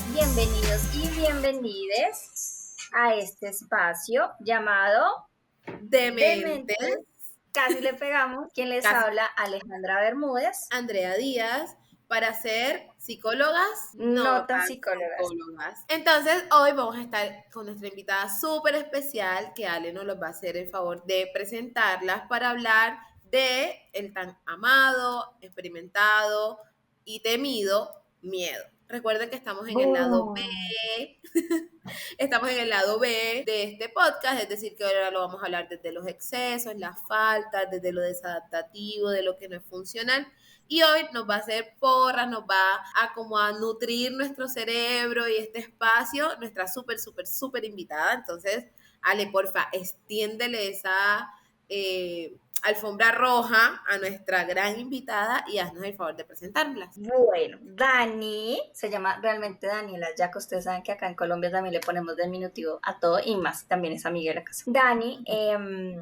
bienvenidos y bienvenides a este espacio llamado Dementes. Casi le pegamos. Quien les habla, Alejandra Bermúdez. Andrea Díaz, para ser psicólogas, no tan psicólogas. Entonces, hoy vamos a estar con nuestra invitada súper especial, que Ale nos los va a hacer el favor de presentarlas para hablar de el tan amado, experimentado y temido miedo. Recuerden que estamos en el lado B. Estamos en el lado B de este podcast, es decir, que ahora lo vamos a hablar desde los excesos, las faltas, desde lo desadaptativo, de lo que no es funcional. Y hoy nos va a hacer porras, nos va a como a nutrir nuestro cerebro y este espacio, nuestra súper invitada. Entonces, Ale, porfa, extiéndele esa alfombra roja a nuestra gran invitada y haznos el favor de presentárnosla. Bueno, Dani, se llama realmente Daniela, ya que ustedes saben que acá en Colombia también le ponemos diminutivo a todo y más, también es amiga de la casa. Dani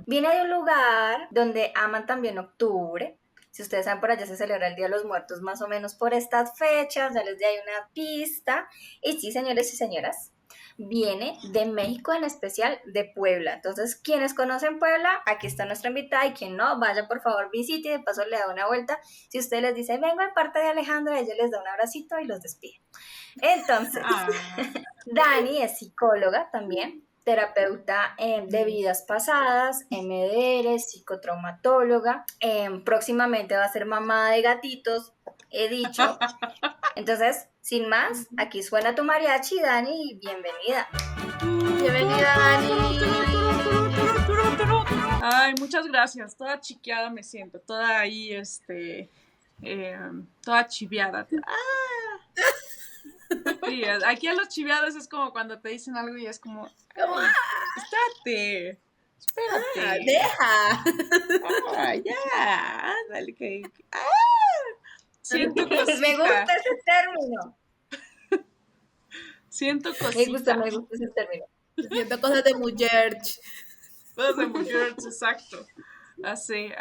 viene de un lugar donde aman también octubre. Si ustedes saben, por allá se celebra el Día de los Muertos más o menos por estas fechas, ya les di ahí una pista. Y sí, señores y señoras, viene de México, en especial de Puebla. Entonces, quienes conocen Puebla, aquí está nuestra invitada, y quien no, vaya por favor, visite y de paso le da una vuelta. Si usted les dice, vengo en parte de Alejandra, ella les da un abracito y los despide. Entonces, Dani es psicóloga también, terapeuta de vidas pasadas, MDR, psicotraumatóloga, próximamente va a ser mamá de gatitos, he dicho. Entonces, sin más, aquí suena tu mariachi, Dani, y bienvenida. Bienvenida, Dani. Ay, muchas gracias. Toda chiqueada me siento, toda ahí, toda chiviada. Sí, aquí a los chiviados es como cuando te dicen algo y es como, espérate. Deja. Ya, ándale, que siento cosita. Me gusta ese término. Siento cosita. Me gusta ese término. Siento cosas de mujer. Cosas de mujer, exacto. Así.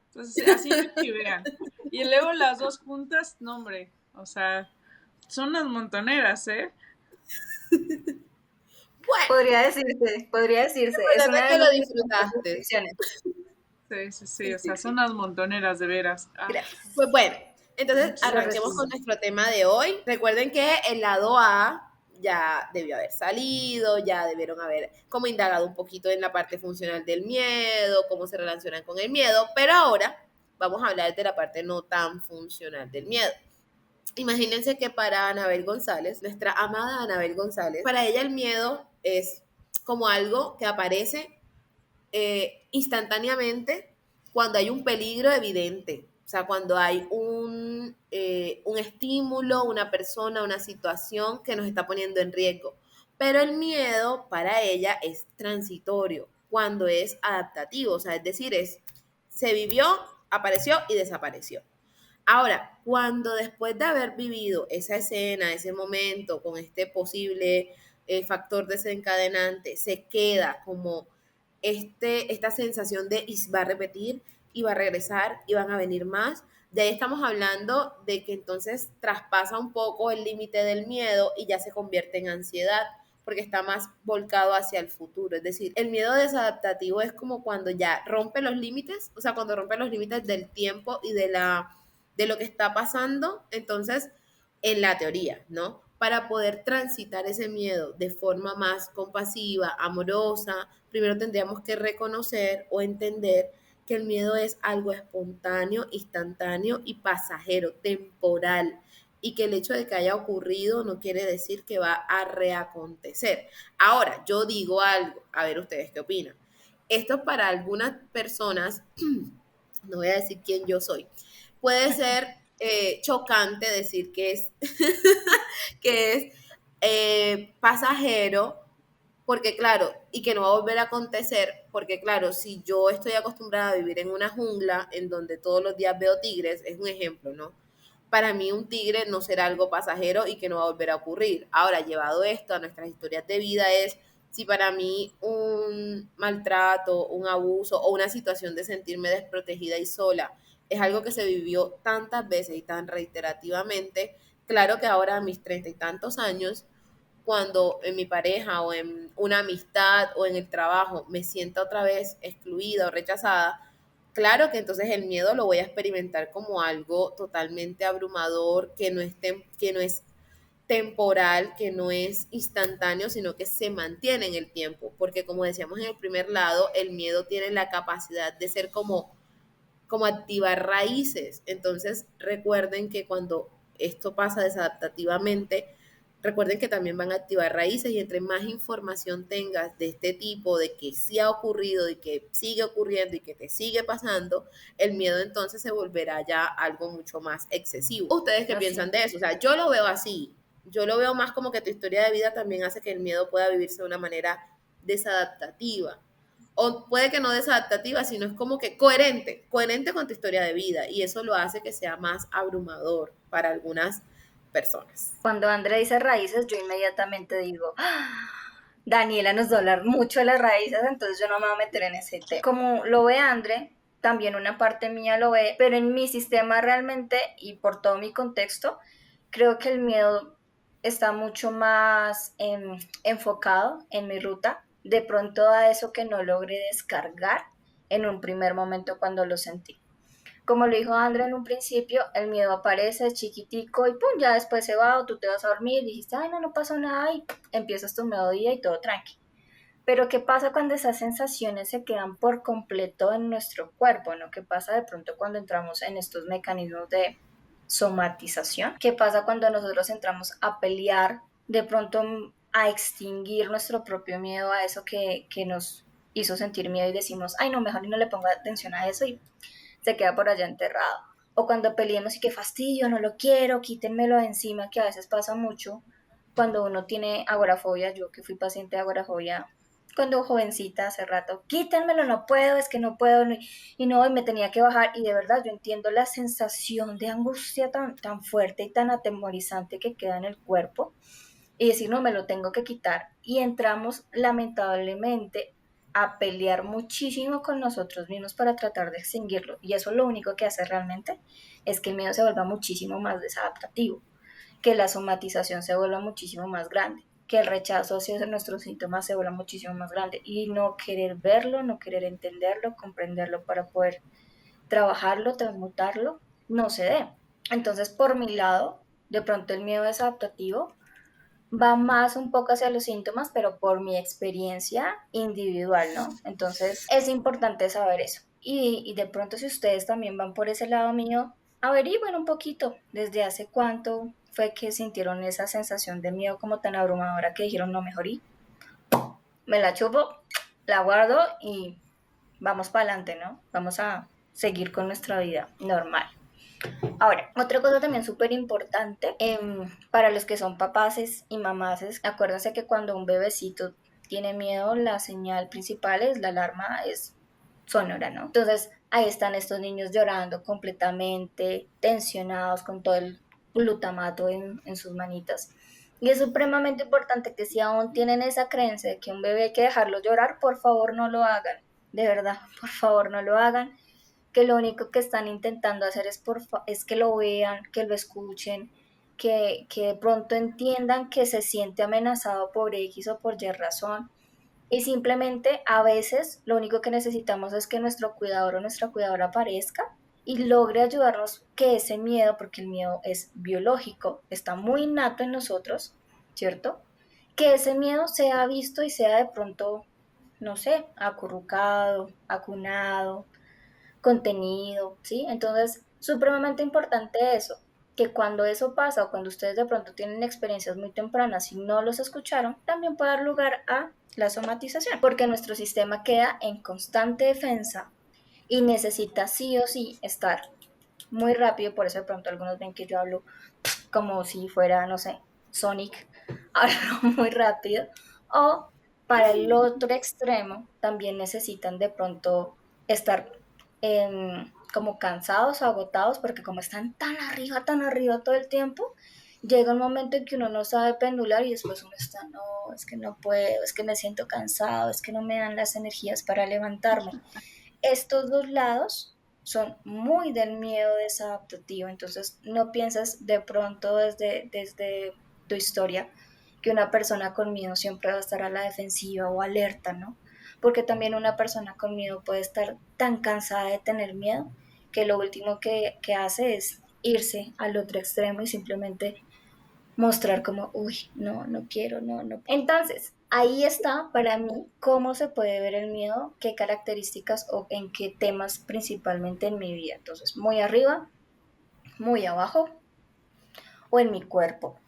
Entonces, así me chivean. Y luego las dos juntas, no, hombre, o sea, son unas montoneras, ¿eh? Bueno, podría decirse. Es una que lo disfrutaste. Sí, o sea, son unas montoneras de veras. Pues bueno, entonces arranquemos con nuestro tema de hoy. Recuerden que el lado A ya debió haber salido, ya debieron haber como indagado un poquito en la parte funcional del miedo, cómo se relacionan con el miedo, pero ahora vamos a hablar de la parte no tan funcional del miedo. Imagínense que para Anabel González, nuestra amada Anabel González, para ella el miedo es como algo que aparece instantáneamente cuando hay un peligro evidente. O sea, cuando hay un estímulo, una persona, una situación que nos está poniendo en riesgo. Pero el miedo para ella es transitorio, cuando es adaptativo. O sea, es decir, se vivió, apareció y desapareció. Ahora, cuando después de haber vivido esa escena, ese momento, con este posible factor desencadenante, se queda como esta sensación de y va a repetir y va a regresar y van a venir más. De ahí estamos hablando de que entonces traspasa un poco el límite del miedo y ya se convierte en ansiedad porque está más volcado hacia el futuro. Es decir, el miedo desadaptativo es como cuando ya rompe los límites, o sea, cuando rompe los límites del tiempo y de lo que está pasando, entonces, en la teoría, ¿no? Para poder transitar ese miedo de forma más compasiva, amorosa, primero tendríamos que reconocer o entender que el miedo es algo espontáneo, instantáneo y pasajero, temporal, y que el hecho de que haya ocurrido no quiere decir que va a reacontecer. Ahora, yo digo algo, a ver ustedes qué opinan. Esto para algunas personas, no voy a decir quién yo soy, puede ser chocante decir que es pasajero, porque claro, y que no va a volver a acontecer, porque claro, si yo estoy acostumbrada a vivir en una jungla en donde todos los días veo tigres, es un ejemplo, ¿no? Para mí un tigre no será algo pasajero y que no va a volver a ocurrir. Ahora, llevado esto a nuestras historias de vida, es si para mí un maltrato, un abuso o una situación de sentirme desprotegida y sola es algo que se vivió tantas veces y tan reiterativamente Claro que ahora a mis 30 y tantos años, cuando en mi pareja o en una amistad o en el trabajo me sienta otra vez excluida o rechazada, claro que entonces el miedo lo voy a experimentar como algo totalmente abrumador, que no es temporal, que no es instantáneo, sino que se mantiene en el tiempo, porque como decíamos en el primer lado, el miedo tiene la capacidad de ser como activar raíces. Entonces, recuerden que cuando esto pasa desadaptativamente, recuerden que también van a activar raíces y entre más información tengas de este tipo, de que sí ha ocurrido, de que sigue ocurriendo y que te sigue pasando, el miedo entonces se volverá ya algo mucho más excesivo. ¿Ustedes qué piensan de eso? O sea, yo lo veo así. Yo lo veo más como que tu historia de vida también hace que el miedo pueda vivirse de una manera desadaptativa. O puede que no desadaptativa, sino es como que coherente con tu historia de vida. Y eso lo hace que sea más abrumador para algunas personas. Cuando André dice raíces, yo inmediatamente digo, "Ah, Daniela nos va a hablar mucho de las raíces, entonces yo no me voy a meter en ese tema". Como lo ve André, también una parte mía lo ve, pero en mi sistema realmente y por todo mi contexto, creo que el miedo está mucho más enfocado en mi ruta, de pronto a eso que no logré descargar en un primer momento cuando lo sentí. Como lo dijo Andrea en un principio, el miedo aparece chiquitico y pum, ya después se va o tú te vas a dormir y dijiste, ay, no, no pasó nada y empiezas tu nuevo día y todo tranqui. Pero ¿qué pasa cuando esas sensaciones se quedan por completo en nuestro cuerpo, ¿no? ¿Qué pasa de pronto cuando entramos en estos mecanismos de somatización? ¿Qué pasa cuando nosotros entramos a pelear, de pronto a extinguir nuestro propio miedo a eso que nos hizo sentir miedo y decimos, ay, no, mejor ni no le pongo atención a eso y se queda por allá enterrado? O cuando peleemos y qué fastidio, no lo quiero, quítenmelo de encima, que a veces pasa mucho cuando uno tiene agorafobia. Yo que fui paciente de agorafobia cuando jovencita hace rato, quítenmelo, no puedo, es que no puedo, y no, y me tenía que bajar, y de verdad yo entiendo la sensación de angustia tan fuerte y tan atemorizante que queda en el cuerpo, y decir, no, me lo tengo que quitar, y entramos lamentablemente a pelear muchísimo con nosotros mismos para tratar de extinguirlo, y eso lo único que hace realmente es que el miedo se vuelva muchísimo más desadaptativo, que la somatización se vuelva muchísimo más grande, que el rechazo hacia nuestros síntomas se vuelva muchísimo más grande, y no querer verlo, no querer entenderlo, comprenderlo para poder trabajarlo, transmutarlo, no se dé. Entonces, por mi lado, de pronto el miedo desadaptativo va más un poco hacia los síntomas, pero por mi experiencia individual, ¿no? Entonces es importante saber eso. Y de pronto si ustedes también van por ese lado mío, averigüen un poquito desde hace cuánto fue que sintieron esa sensación de miedo como tan abrumadora que dijeron, no, mejor y me la chupo, la guardo y vamos para adelante, ¿no? Vamos a seguir con nuestra vida normal. Ahora, otra cosa también súper importante para los que son papaces y mamaces, acuérdense que cuando un bebecito tiene miedo, la señal principal es la alarma, es sonora, ¿no? Entonces, ahí están estos niños llorando completamente, tensionados con todo el glutamato en sus manitas. Y es supremamente importante que si aún tienen esa creencia de que un bebé hay que dejarlo llorar, por favor no lo hagan. De verdad, por favor no lo hagan, que lo único que están intentando hacer es que lo vean, que lo escuchen, que de pronto entiendan que se siente amenazado por X o por Y razón. Y simplemente a veces lo único que necesitamos es que nuestro cuidador o nuestra cuidadora aparezca y logre ayudarnos que ese miedo, porque el miedo es biológico, está muy innato en nosotros, ¿cierto? Que ese miedo sea visto y sea de pronto, no sé, acurrucado, acunado, contenido, ¿sí? Entonces, supremamente importante eso, que cuando eso pasa o cuando ustedes de pronto tienen experiencias muy tempranas y no los escucharon, también puede dar lugar a la somatización, porque nuestro sistema queda en constante defensa y necesita sí o sí estar muy rápido, por eso de pronto algunos ven que yo hablo como si fuera, no sé, Sonic, hablo muy rápido, o para el otro extremo también necesitan de pronto estar como cansados o agotados, porque como están tan arriba todo el tiempo, llega un momento en que uno no sabe pendular y después uno está, no, es que no puedo, es que me siento cansado, es que no me dan las energías para levantarme. Estos dos lados son muy del miedo desadaptativo, entonces no piensas de pronto desde tu historia que una persona con miedo siempre va a estar a la defensiva o alerta, ¿no? Porque también una persona con miedo puede estar tan cansada de tener miedo que lo último que hace es irse al otro extremo y simplemente mostrar como, uy, no, no quiero, no, no. Entonces, ahí está para mí cómo se puede ver el miedo, qué características o en qué temas principalmente en mi vida. Entonces, muy arriba, muy abajo o en mi cuerpo,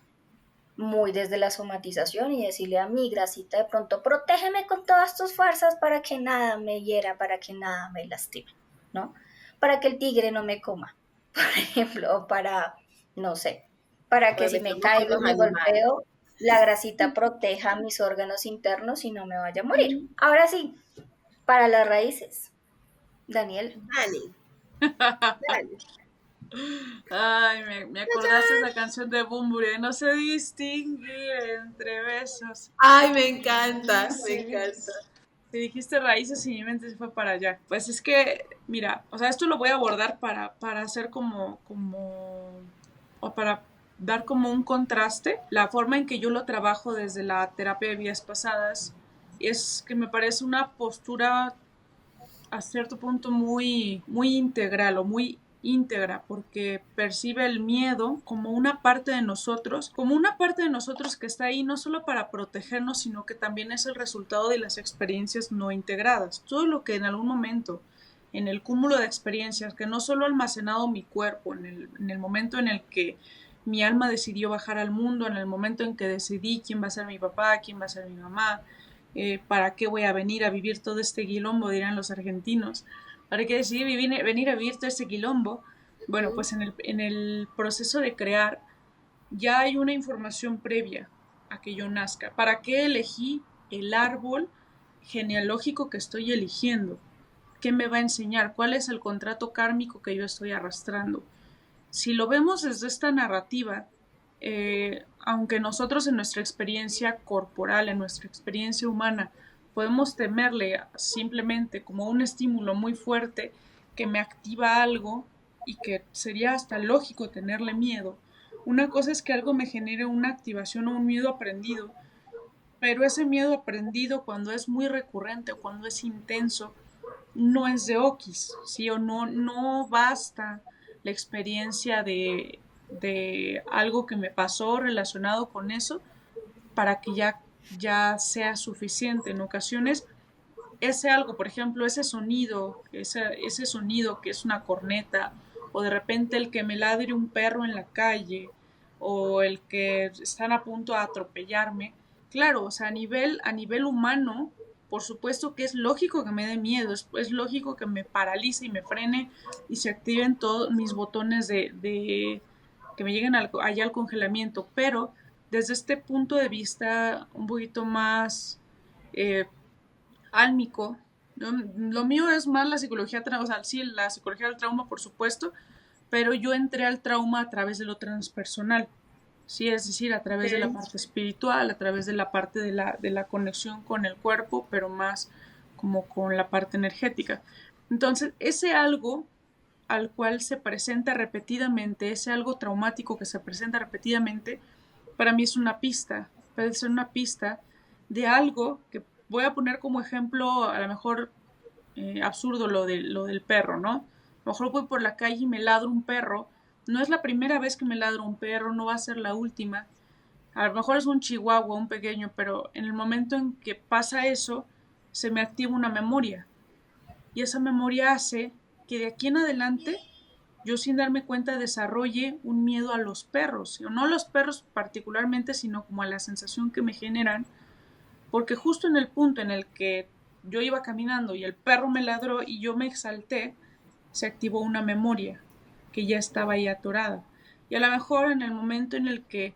muy desde la somatización y decirle a mi grasita de pronto, protégeme con todas tus fuerzas para que nada me hiera, para que nada me lastime, ¿no? Para que el tigre no me coma, por ejemplo, o para, no sé, para que Porque si me empezamos con caigo los y me animales. golpeo, la grasita proteja mis órganos internos y no me vaya a morir. Ahora sí, para las raíces, Daniel. Dani, Dani. Ay, me acordaste esa canción de Bunbury, no sé distinguir entre besos. Ay, me encanta, me Sí, encanta. si dijiste raíces y mi mente se fue para allá. Pues es que, mira, o sea, esto lo voy a abordar para hacer o para dar como un contraste. La forma en que yo lo trabajo desde la terapia de vidas pasadas es que me parece una postura a cierto punto muy integral o muy íntegra, porque percibe el miedo como una parte de nosotros, que está ahí no solo para protegernos, sino que también es el resultado de las experiencias no integradas. Todo lo que en algún momento, en el cúmulo de experiencias, que no solo ha almacenado mi cuerpo, en el momento en el que mi alma decidió bajar al mundo, en el momento en que decidí quién va a ser mi papá, quién va a ser mi mamá, ¿para qué voy a venir a vivir todo este quilombo? Dirán los argentinos. ¿Para qué decidí venir a vivir todo este quilombo? Bueno, pues en el proceso de crear ya hay una información previa a que yo nazca. ¿Para qué elegí el árbol genealógico que estoy eligiendo? ¿Qué me va a enseñar? ¿Cuál es el contrato kármico que yo estoy arrastrando? Si lo vemos desde esta narrativa, aunque nosotros en nuestra experiencia corporal, en nuestra experiencia humana, podemos temerle simplemente como un estímulo muy fuerte que me activa algo y que sería hasta lógico tenerle miedo. Una cosa es que algo me genere una activación o un miedo aprendido, pero ese miedo aprendido cuando es muy recurrente o cuando es intenso, no es de Okis, ¿sí? O no basta la experiencia de algo que me pasó relacionado con eso para que ya sea suficiente. En ocasiones, ese algo, por ejemplo, ese sonido que es una corneta, o de repente el que me ladre un perro en la calle, o el que están a punto de atropellarme, claro, o sea, a nivel humano, por supuesto que es lógico que me dé miedo, es lógico que me paralice y me frene y se activen todos mis botones que me lleguen allá al congelamiento, pero desde este punto de vista un poquito más eh, álmico. Lo mío es más la psicología, o sea, sí, la psicología del trauma, por supuesto, pero yo entré al trauma a través de lo transpersonal, sí, es decir, a través de la Okay. parte espiritual, a través de la parte de la conexión con el cuerpo, pero más como con la parte energética. Entonces, ese algo al cual se presenta repetidamente, ese algo traumático que se presenta repetidamente, para mí es una pista, puede ser una pista de algo que voy a poner como ejemplo, a lo mejor absurdo lo del perro, ¿no? A lo mejor voy por la calle y me ladro un perro, no es la primera vez que me ladro un perro, no va a ser la última, a lo mejor es un chihuahua, un pequeño, pero en el momento en que pasa eso, se me activa una memoria y esa memoria hace que de aquí en adelante yo sin darme cuenta desarrolle un miedo a los perros, o no a los perros particularmente, sino como a la sensación que me generan, porque justo en el punto en el que yo iba caminando y el perro me ladró y yo me exalté, se activó una memoria que ya estaba ahí atorada. Y a lo mejor en el momento en el que,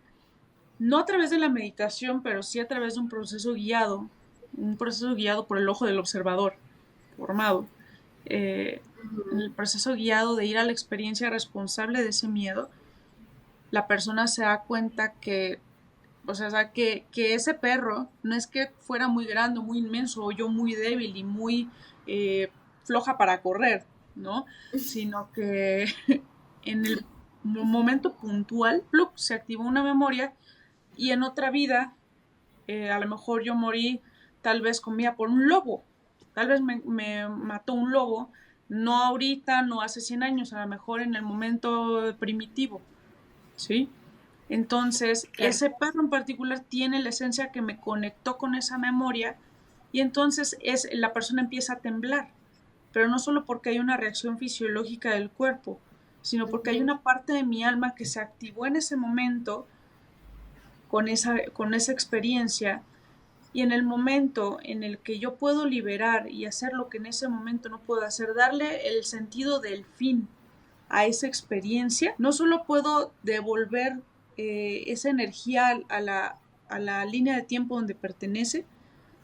no a través de la meditación, pero sí a través de un proceso guiado por el ojo del observador formado, eh, en el proceso guiado de ir a la experiencia responsable de ese miedo, la persona se da cuenta que, o sea, que ese perro no es que fuera muy grande, muy inmenso, o yo muy débil y muy floja para correr. ¿no? Sino que en el momento puntual, ¡pluc!, se activó una memoria y en otra vida, a lo mejor yo morí tal vez comida por un lobo, tal vez me mató un lobo, no ahorita, no hace 100 años, a lo mejor en el momento primitivo, ¿sí? Entonces, Claro. ese perro en particular tiene la esencia que me conectó con esa memoria y entonces la persona empieza a temblar, pero no solo porque hay una reacción fisiológica del cuerpo, sino porque hay una parte de mi alma que se activó en ese momento con esa experiencia y en el momento en el que yo puedo liberar y hacer lo que en ese momento no puedo hacer, darle el sentido del fin a esa experiencia, no solo puedo devolver esa energía a la línea de tiempo donde pertenece,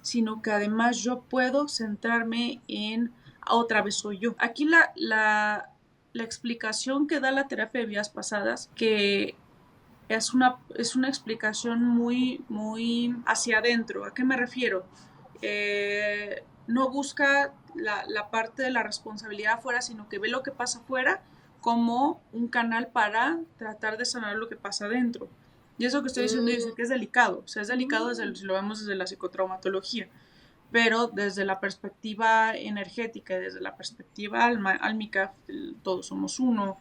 sino que además yo puedo centrarme en otra vez soy yo. Aquí la explicación que da la terapia de vidas pasadas, que es una explicación muy hacia adentro. ¿A qué me refiero? No busca la parte de la responsabilidad afuera, sino que ve lo que pasa afuera como un canal para tratar de sanar lo que pasa adentro. Y eso que estoy diciendo yo sé que es delicado, o sea, es delicado si lo vemos desde la psicotraumatología, pero desde la perspectiva energética y desde la perspectiva álmica, todos somos uno,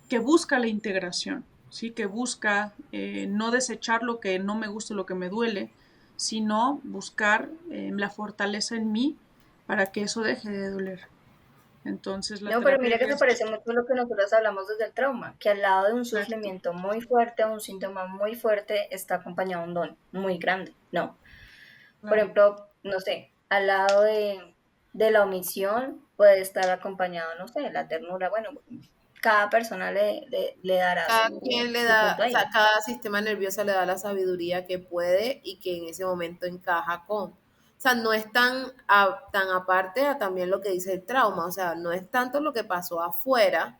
que busca la integración, ¿sí? Que busca no desechar lo que no me gusta, lo que me duele, sino buscar la fortaleza en mí para que eso deje de doler. Entonces la No, pero terapia mira que de se parece mucho a lo que nosotros hablamos desde el trauma, que al lado de un exacto, sufrimiento muy fuerte, un síntoma muy fuerte, está acompañado un don muy grande, ¿no? Por claro. ejemplo, no sé, al lado de la omisión puede estar acompañado, no sé, la ternura. Bueno, cada persona le dará Cada quien le su da, punto o sea, ahí. cada sistema nervioso le da la sabiduría que puede y que en ese momento encaja con. O sea, no es tan aparte a también lo que dice el trauma, o sea, no es tanto lo que pasó afuera,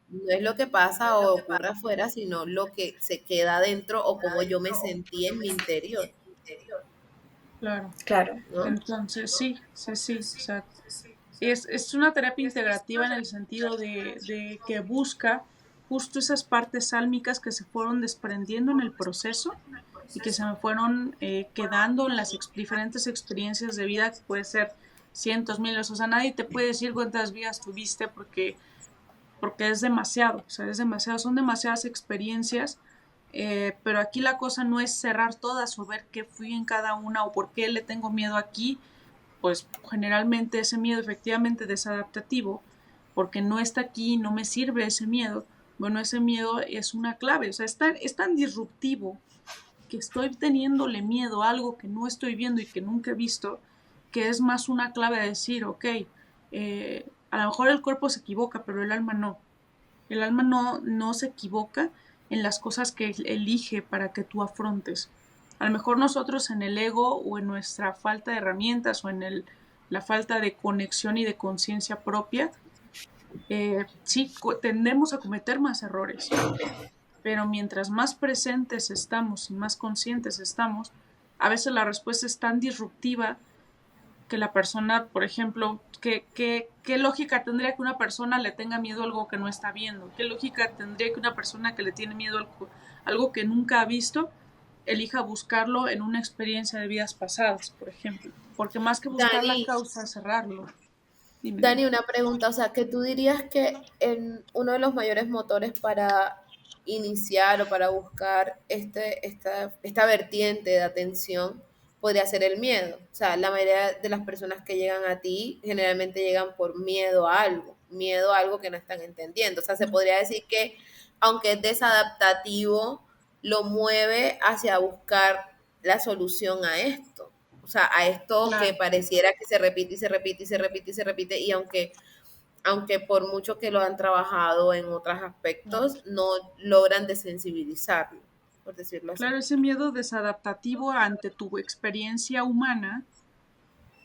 no es lo que pasa o ocurre afuera, sino lo que se queda adentro o cómo yo me sentí en mi interior, Claro. Claro. ¿no? Entonces, sí, o sea, es una terapia integrativa en el sentido de que busca justo esas partes sálmicas que se fueron desprendiendo en el proceso y que se me fueron quedando en las diferentes experiencias de vida, que puede ser cientos, miles, o sea, nadie te puede decir cuántas vidas tuviste porque es demasiado, o sea, es demasiado, son demasiadas experiencias, pero aquí la cosa no es cerrar todas o ver qué fui en cada una o por qué le tengo miedo aquí, pues generalmente ese miedo efectivamente desadaptativo, porque no está aquí, no me sirve ese miedo, bueno, ese miedo es una clave, o sea, es tan disruptivo que estoy teniéndole miedo a algo que no estoy viendo y que nunca he visto, que es más una clave de decir, ok, a lo mejor el cuerpo se equivoca, pero el alma no. El alma no se equivoca en las cosas que elige para que tú afrontes. A lo mejor nosotros en el ego o en nuestra falta de herramientas o en la falta de conexión y de conciencia propia, sí tendemos a cometer más errores, pero mientras más presentes estamos y más conscientes estamos, a veces la respuesta es tan disruptiva que la persona, por ejemplo, ¿qué lógica tendría que una persona le tenga miedo a algo que no está viendo? ¿Qué lógica tendría que una persona que le tiene miedo a algo que nunca ha visto elija buscarlo en una experiencia de vidas pasadas, por ejemplo? Porque más que buscar la Dani, causa, cerrarlo. Dime. Dani, una pregunta, o sea, que tú dirías que uno de los mayores motores para iniciar o para buscar esta vertiente de atención podría ser el miedo. O sea, la mayoría de las personas que llegan a ti generalmente llegan por miedo a algo que no están entendiendo. O sea, se podría decir que aunque es desadaptativo, lo mueve hacia buscar la solución a esto. O sea, a esto que Claro. pareciera que se repite y se repite y se repite y se repite, y aunque por mucho que lo han trabajado en otros aspectos, no logran desensibilizarlo, por decirlo así. Claro, ese miedo desadaptativo ante tu experiencia humana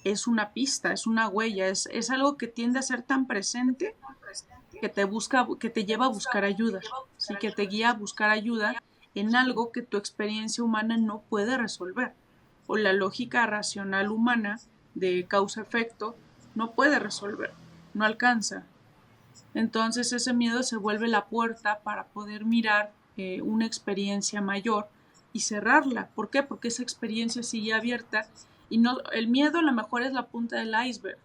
es una pista, es una huella, es algo que tiende a ser tan presente que te lleva a buscar ayuda, sí, que te guía a buscar ayuda en algo que tu experiencia humana no puede resolver, o la lógica racional humana de causa-efecto no puede resolver. no alcanza. Entonces ese miedo se vuelve la puerta para poder mirar una experiencia mayor y cerrarla. ¿Por qué? Porque esa experiencia sigue abierta y no, el miedo a lo mejor es la punta del iceberg,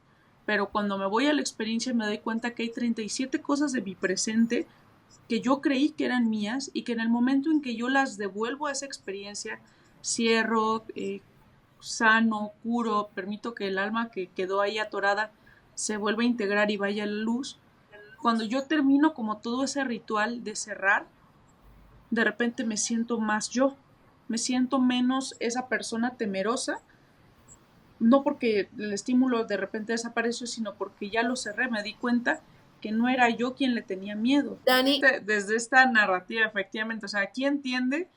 pero cuando me voy a la experiencia me doy cuenta que hay 37 cosas de mi presente que yo creí que eran mías y que en el momento en que yo las devuelvo a esa experiencia, cierro, sano, curo, permito que el alma que quedó ahí atorada se vuelva a integrar y vaya a la luz. Cuando yo termino como todo ese ritual de cerrar, de repente me siento más yo, me siento menos esa persona temerosa, no porque el estímulo de repente desapareció, sino porque ya lo cerré, me di cuenta que no era yo quien le tenía miedo. Dani, Desde esta narrativa, efectivamente, o sea, aquí entiende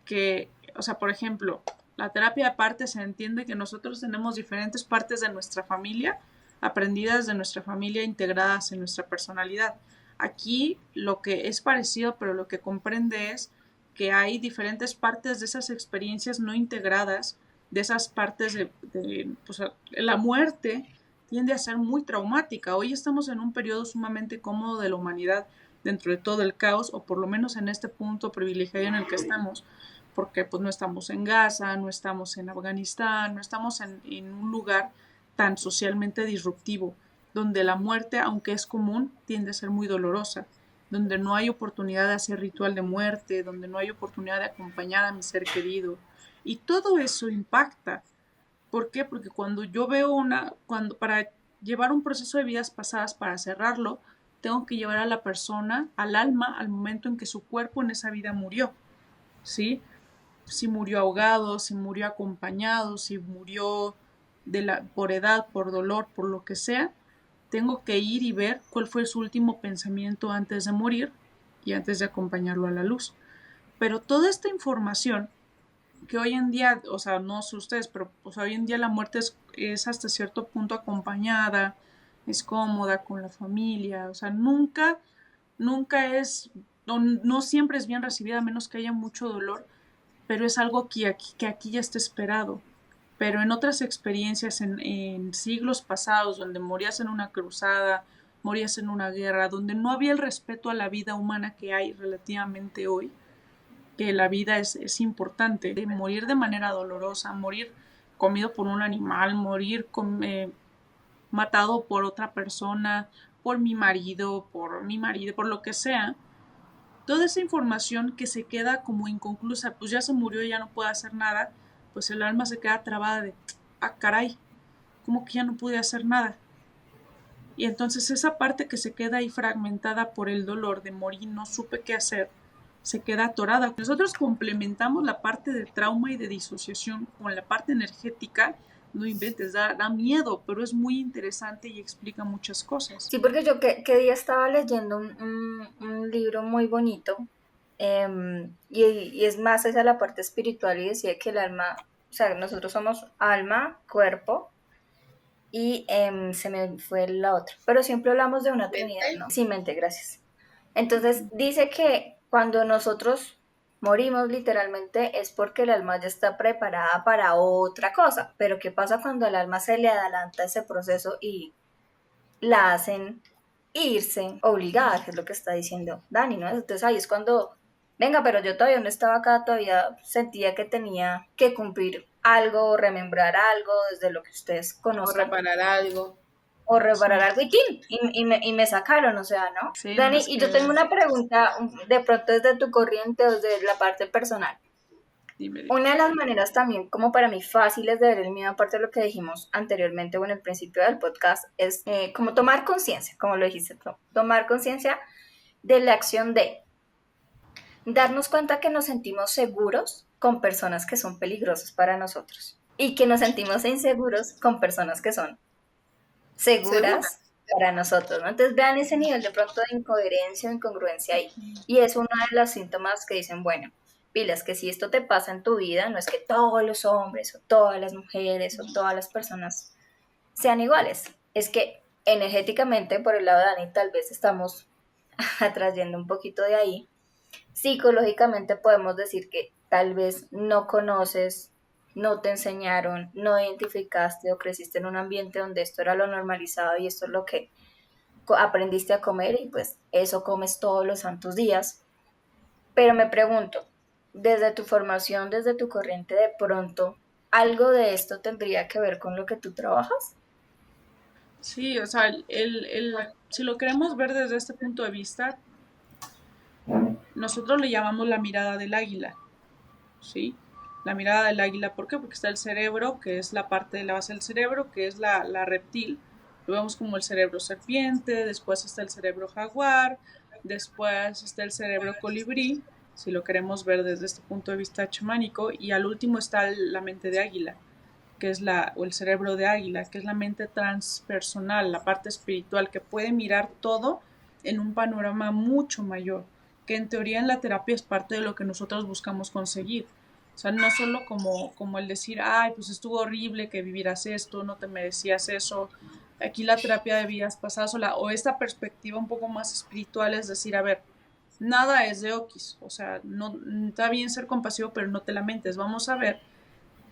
que, o sea, por ejemplo, la terapia aparte se entiende que nosotros tenemos diferentes partes de nuestra familia, aprendidas de nuestra familia, integradas en nuestra personalidad. Aquí lo que es parecido, pero lo que comprende es que hay diferentes partes de esas experiencias no integradas, de esas partes pues, la muerte tiende a ser muy traumática. Hoy estamos en un periodo sumamente cómodo de la humanidad dentro de todo el caos, o por lo menos en este punto privilegiado en el que estamos, porque pues no estamos en Gaza, no estamos en Afganistán, no estamos en un lugar tan socialmente disruptivo, donde la muerte, aunque es común, tiende a ser muy dolorosa, donde no hay oportunidad de hacer ritual de muerte, donde no hay oportunidad de acompañar a mi ser querido. Y todo eso impacta. ¿Por qué? Porque cuando yo veo para llevar un proceso de vidas pasadas, para cerrarlo, tengo que llevar a la persona, al alma, al momento en que su cuerpo en esa vida murió, ¿sí? Si murió ahogado, si murió acompañado, si murió por edad, por dolor, por lo que sea, tengo que ir y ver cuál fue su último pensamiento antes de morir y antes de acompañarlo a la luz. Pero toda esta información que hoy en día, o sea, no sé ustedes, pero pues, hoy en día la muerte es hasta cierto punto acompañada, es cómoda con la familia, o sea, nunca es, no siempre es bien recibida a menos que haya mucho dolor, pero es algo que aquí ya está esperado. Pero en otras experiencias, en siglos pasados, donde morías en una cruzada, morías en una guerra, donde no había el respeto a la vida humana que hay relativamente hoy, que la vida es importante, de morir de manera dolorosa, morir comido por un animal, morir matado por otra persona, por mi marido, por lo que sea, toda esa información que se queda como inconclusa, pues ya se murió, ya no puede hacer nada, pues el alma se queda trabada de, ah, caray, ¿cómo que ya no pude hacer nada? Y entonces esa parte que se queda ahí fragmentada por el dolor de morir, no supe qué hacer, se queda atorada. Nosotros complementamos la parte de trauma y de disociación con la parte energética, no inventes, da miedo, pero es muy interesante y explica muchas cosas. Sí, porque yo que día estaba leyendo un libro muy bonito, y es más hacia la parte espiritual, y decía que el alma, o sea, nosotros somos alma, cuerpo, y se me fue la otra, pero siempre hablamos de una trinidad, mente. ¿no? Sí, mente, gracias. Entonces dice que cuando nosotros morimos literalmente es porque el alma ya está preparada para otra cosa, pero ¿qué pasa cuando al alma se le adelanta ese proceso y la hacen irse obligada, que es lo que está diciendo Dani, ¿no? Entonces ahí es cuando, venga, pero yo todavía no estaba acá, todavía sentía que tenía que cumplir algo, remembrar algo desde lo que ustedes O conozcan reparar algo. o reparar Sí, algo y ¡tin! Y me sacaron, o sea, ¿no? sí, no Dani, es y yo que, tengo una pregunta, de pronto desde tu corriente o desde la parte personal. dime. Una de las maneras también, como para mí fáciles de ver el miedo, aparte de lo que dijimos anteriormente o en el principio del podcast, es como tomar conciencia, como lo dijiste tú, tomar conciencia de la acción de darnos cuenta que nos sentimos seguros con personas que son peligrosas para nosotros y que nos sentimos inseguros con personas que son ¿Segura? seguras para nosotros, ¿no? Entonces vean ese nivel de pronto de incoherencia o incongruencia ahí. Y es uno de los síntomas que dicen, bueno, pilas, que si esto te pasa en tu vida, no es que todos los hombres o todas las mujeres o todas las personas sean iguales. Es que energéticamente, por el lado de Dani, tal vez estamos atrayendo un poquito de ahí. Psicológicamente podemos decir que tal vez no conoces, no te enseñaron, no identificaste o creciste en un ambiente donde esto era lo normalizado y esto es lo que aprendiste a comer y pues eso comes todos los santos días. Pero me pregunto, desde tu formación, desde tu corriente, de pronto, ¿algo de esto tendría que ver con lo que tú trabajas? Sí, o sea, si lo queremos ver desde este punto de vista, nosotros le llamamos la mirada del águila, ¿sí? La mirada del águila, ¿por qué? Porque está el cerebro, que es la parte de la base del cerebro, que es la reptil. Lo vemos como el cerebro serpiente, después está el cerebro jaguar, después está el cerebro colibrí, si lo queremos ver desde este punto de vista chamánico, y al último está la mente de águila, que es o el cerebro de águila, que es la mente transpersonal, la parte espiritual, que puede mirar todo en un panorama mucho mayor, que en teoría en la terapia es parte de lo que nosotros buscamos conseguir. O sea, no solo como el decir, ay, pues estuvo horrible que vivieras esto, no te merecías eso. Aquí la terapia de vidas pasadas o esta perspectiva un poco más espiritual es decir, a ver, nada es de Okis. O sea, no, está bien ser compasivo, pero no te lamentes. Vamos a ver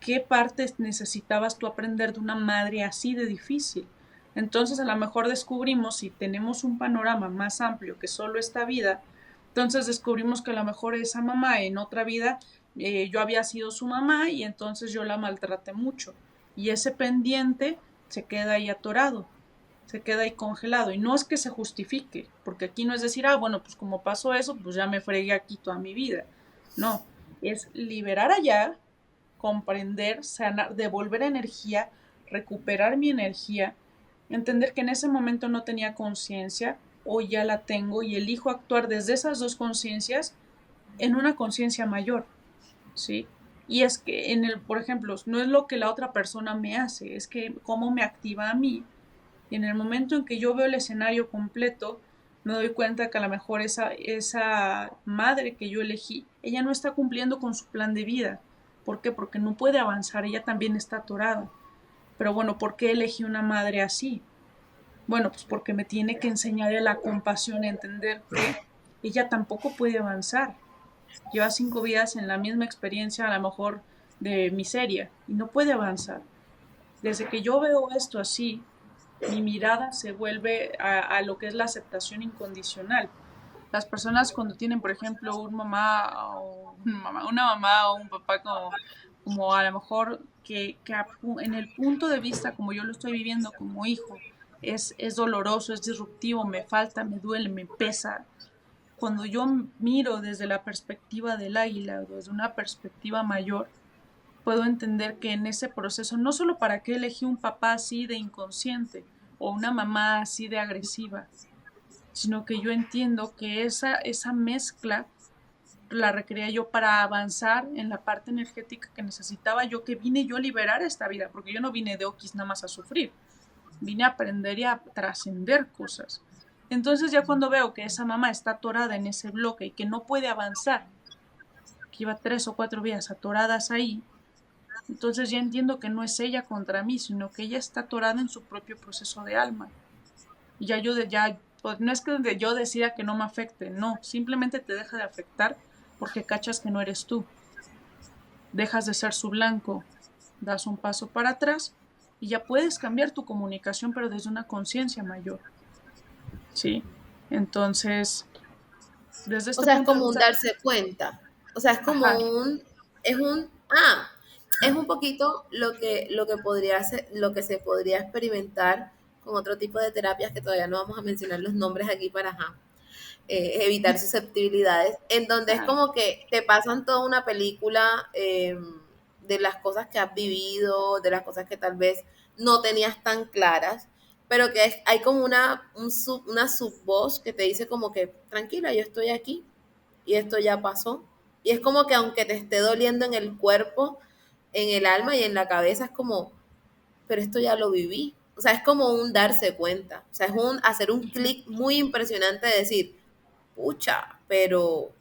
qué partes necesitabas tú aprender de una madre así de difícil. Entonces a lo mejor descubrimos, si tenemos un panorama más amplio que solo esta vida, entonces descubrimos que a lo mejor esa mamá en otra vida yo había sido su mamá y entonces yo la maltraté mucho. Y ese pendiente se queda ahí atorado, se queda ahí congelado. Y no es que se justifique, porque aquí no es decir, ah, bueno, pues como pasó eso, pues ya me fregué aquí toda mi vida. No, es liberar allá, comprender, sanar, devolver energía, recuperar mi energía, entender que en ese momento no tenía conciencia, hoy ya la tengo y elijo actuar desde esas dos conciencias en una conciencia mayor, ¿sí? Y es que por ejemplo, no es lo que la otra persona me hace, es que cómo me activa a mí. Y en el momento en que yo veo el escenario completo, me doy cuenta que a lo mejor esa madre que yo elegí, ella no está cumpliendo con su plan de vida. ¿Por qué? Porque no puede avanzar, ella también está atorada. Pero bueno, ¿por qué elegí una madre así? Bueno, pues porque me tiene que enseñar la compasión, a entender que ella tampoco puede avanzar. Lleva 5 vidas en la misma experiencia, a lo mejor de miseria, y no puede avanzar. Desde que yo veo esto así, mi mirada se vuelve a lo que es la aceptación incondicional. Las personas cuando tienen, por ejemplo, una mamá o un papá como a lo mejor que en el punto de vista como yo lo estoy viviendo como hijo, es doloroso, es disruptivo, me falta, me duele, me pesa. Cuando yo miro desde la perspectiva del águila, desde una perspectiva mayor, puedo entender que en ese proceso, no solo para qué elegí un papá así de inconsciente o una mamá así de agresiva, sino que yo entiendo que esa mezcla la requería yo para avanzar en la parte energética que necesitaba yo, que vine yo a liberar esta vida, porque yo no vine de Okis nada más a sufrir, vine a aprender y a trascender cosas. Entonces ya cuando veo que esa mamá está atorada en ese bloque y que no puede avanzar, que lleva 3 o 4 vidas atoradas ahí, entonces ya entiendo que no es ella contra mí, sino que ella está atorada en su propio proceso de alma. Y pues no es que yo decida que no me afecte, no, simplemente te deja de afectar porque cachas que no eres tú. Dejas de ser su blanco, das un paso para atrás y ya puedes cambiar tu comunicación, pero desde una conciencia mayor, ¿sí? Entonces, desde O este sea, es punto de como un vista, darse cuenta. O sea, es como ajá, es un, ah, es un poquito lo que podría ser, lo que se podría experimentar con otro tipo de terapias que todavía no vamos a mencionar los nombres aquí para evitar susceptibilidades, en donde es claro, como que te pasan toda una película de las cosas que has vivido, de las cosas que tal vez no tenías tan claras, pero que hay como una subvoz que te dice como que tranquila, yo estoy aquí y esto ya pasó. Y es como que aunque te esté doliendo en el cuerpo, en el alma y en la cabeza, es como, pero esto ya lo viví. O sea, es como un darse cuenta. O sea, es un hacer un ujú, clic muy impresionante de decir, pucha, pero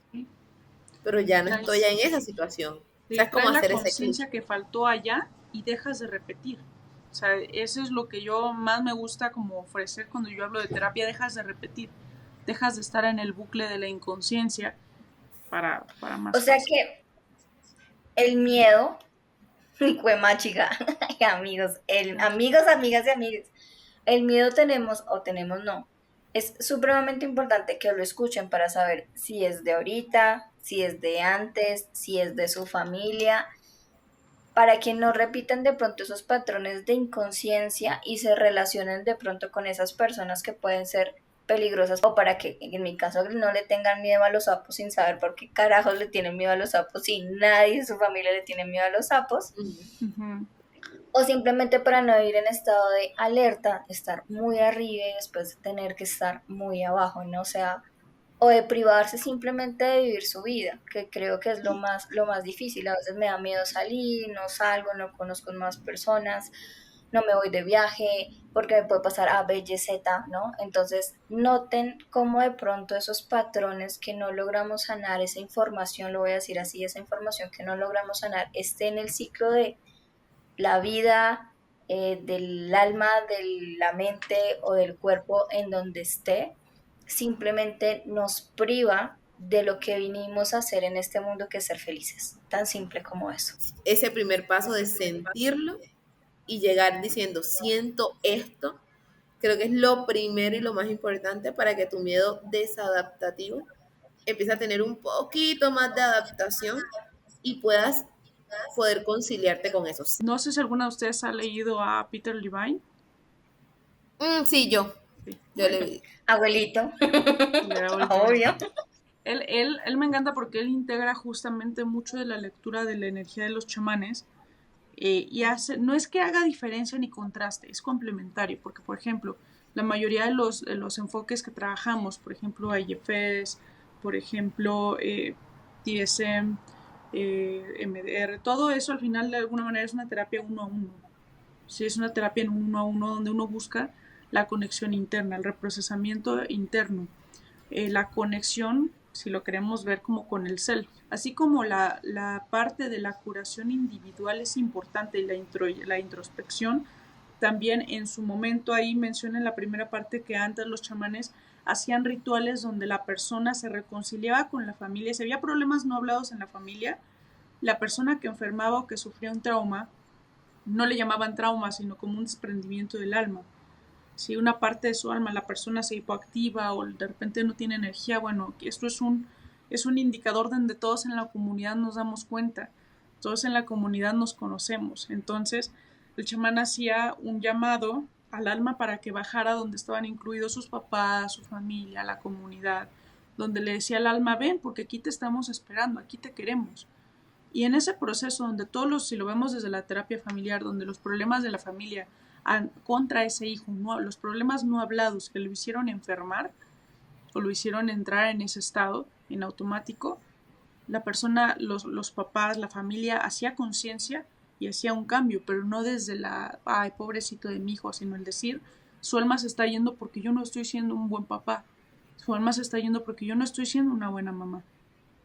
ya no estoy traes, en esa situación. O sea, sí, es como traes la hacer ese clic. conciencia que faltó allá y dejas de repetir. O sea, eso es lo que yo más me gusta como ofrecer cuando yo hablo de terapia, dejas de repetir, dejas de estar en el bucle de la inconsciencia para O más sea fácil. que el miedo, fue chica, amigos, amigos, amigas y amigos, el miedo tenemos o tenemos no. Es supremamente importante que lo escuchen para saber si es de ahorita, si es de antes, si es de su familia, para que no repitan de pronto esos patrones de inconsciencia y se relacionen de pronto con esas personas que pueden ser peligrosas, o para que en mi caso no le tengan miedo a los sapos sin saber por qué carajos le tienen miedo a los sapos si nadie en su familia le tiene miedo a los sapos, Ujú. o simplemente para no ir en estado de alerta, estar muy arriba y después tener que estar muy abajo, ¿no? O sea, o de privarse simplemente de vivir su vida, que creo que es lo más difícil. A veces me da miedo salir, no salgo, no conozco más personas, no me voy de viaje, porque me puede pasar A, B, Y, Z, ¿no? Entonces, noten cómo de pronto esos patrones que no logramos sanar, esa información, lo voy a decir así, esa información que no logramos sanar, esté en el ciclo de la vida, del alma, de la mente o del cuerpo en donde esté, simplemente nos priva de lo que vinimos a hacer en este mundo, que es ser felices. Tan simple como eso. Ese primer paso de sentirlo y llegar diciendo, siento esto, creo que es lo primero y lo más importante para que tu miedo desadaptativo empiece a tener un poquito más de adaptación y puedas poder conciliarte con eso. No sé si alguna de ustedes ha leído a Peter Levine. Sí, yo Sí, le bueno, vi. Abuelito, el abuelito Benny. obvio. Él me encanta porque él integra justamente mucho de la lectura de la energía de los chamanes, y hace, no es que haga diferencia ni contraste, es complementario, porque por ejemplo, la mayoría de los enfoques que trabajamos, por ejemplo, IFS, por ejemplo, TSM, MDR, todo eso al final de alguna manera es una terapia uno a uno. Sí, es una terapia en uno a uno donde uno busca la conexión interna, el reprocesamiento interno, la conexión, si lo queremos ver como con el self. Así como la parte de la curación individual es importante y la introspección, también en su momento ahí menciona en la primera parte que antes los chamanes hacían rituales donde la persona se reconciliaba con la familia. Si había problemas no hablados en la familia, la persona que enfermaba o que sufría un trauma, no le llamaban trauma, sino como un desprendimiento del alma. Si una parte de su alma, la persona se hipoactiva o de repente no tiene energía, bueno, esto es un indicador donde todos en la comunidad nos damos cuenta, todos en la comunidad nos conocemos. Entonces, el chamán hacía un llamado al alma para que bajara donde estaban incluidos sus papás, su familia, la comunidad, donde le decía al alma, ven, porque aquí te estamos esperando, aquí te queremos. Y en ese proceso donde todos los, si lo vemos desde la terapia familiar, donde los problemas de la familia contra ese hijo, no, los problemas no hablados que lo hicieron enfermar o lo hicieron entrar en ese estado en automático, la persona, los papás, la familia hacía conciencia y hacía un cambio, pero no desde la, ay, pobrecito de mi hijo, sino el decir, su alma se está yendo porque yo no estoy siendo un buen papá, su alma se está yendo porque yo no estoy siendo una buena mamá.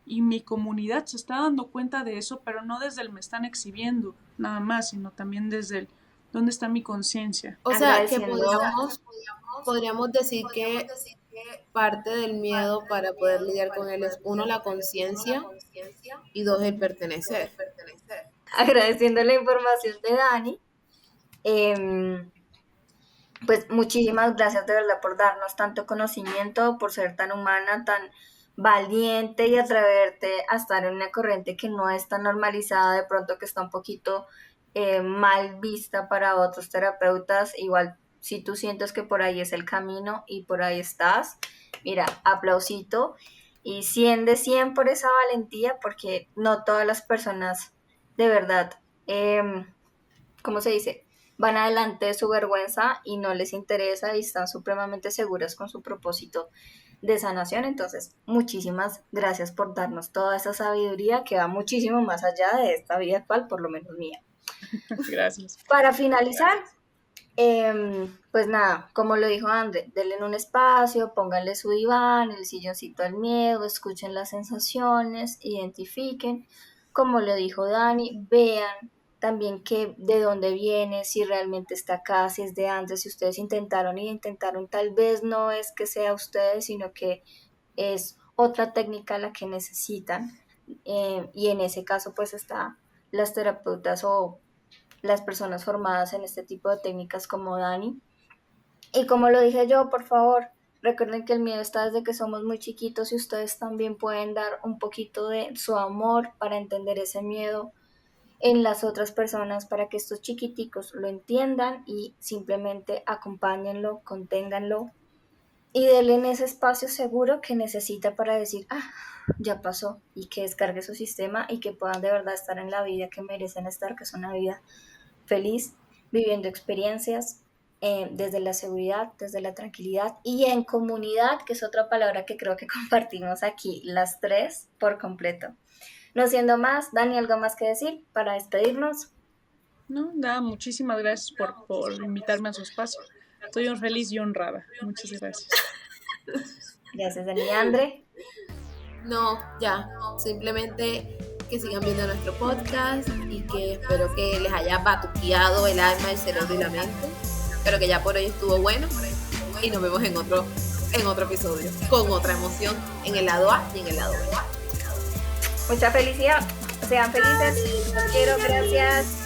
Y mi comunidad se está dando cuenta de eso, pero no desde el me están exhibiendo nada más, sino también desde el dónde está mi conciencia. O sea, que Agradeciendo. podríamos decir que parte del miedo para poder lidiar con él es uno, la conciencia y dos, el pertenecer. Agradeciendo la información de Dani. Em, pues muchísimas gracias de verdad por darnos tanto conocimiento, por ser tan humana, tan valiente y atreverte a estar en una corriente que no está normalizada, de pronto que está un poquito mal vista para otros terapeutas. Igual, si tú sientes que por ahí es el camino y por ahí estás, mira, aplausito y 100 de 100 por esa valentía, porque no todas las personas de verdad, ¿cómo se dice? Van adelante de su vergüenza y no les interesa y están supremamente seguras con su propósito de sanación. Entonces, muchísimas gracias por darnos toda esa sabiduría que va muchísimo más allá de esta vida actual, por lo menos mía. Gracias. Para finalizar, pues nada, como lo dijo André, denle un espacio, pónganle su diván, el silloncito al miedo, escuchen las sensaciones, identifiquen, como lo dijo Dani, vean también que de dónde viene, si realmente está acá, si es de antes, si ustedes intentaron y intentaron, tal vez no es que sea ustedes, sino que es otra técnica la que necesitan, y en ese caso pues está las terapeutas o las personas formadas en este tipo de técnicas como Dani. Y como lo dije yo, por favor, Recuerden que el miedo está desde que somos muy chiquitos y ustedes también pueden dar un poquito de su amor para entender ese miedo en las otras personas, para que estos chiquiticos lo entiendan y simplemente acompáñenlo, conténganlo y denle ese espacio seguro que necesita para decir, ya pasó, y que descargue su sistema y que puedan de verdad estar en la vida que merecen estar, que es una vida feliz, viviendo experiencias desde la seguridad, desde la tranquilidad y en comunidad, que es otra palabra que creo que compartimos aquí las tres por completo. No siendo más, Dani, ¿algo más que decir para despedirnos? No, nada, muchísimas gracias por invitarme a su espacio. Estoy feliz y honrada. Muchas gracias. Gracias, Dani. Andre. No, ya, simplemente que sigan viendo nuestro podcast y que espero que les haya batuqueado el alma, el cerebro y la mente. Pero que ya por hoy estuvo bueno y nos vemos en otro episodio con otra emoción en el lado A y en el lado B. Mucha felicidad, sean felices, los quiero, gracias.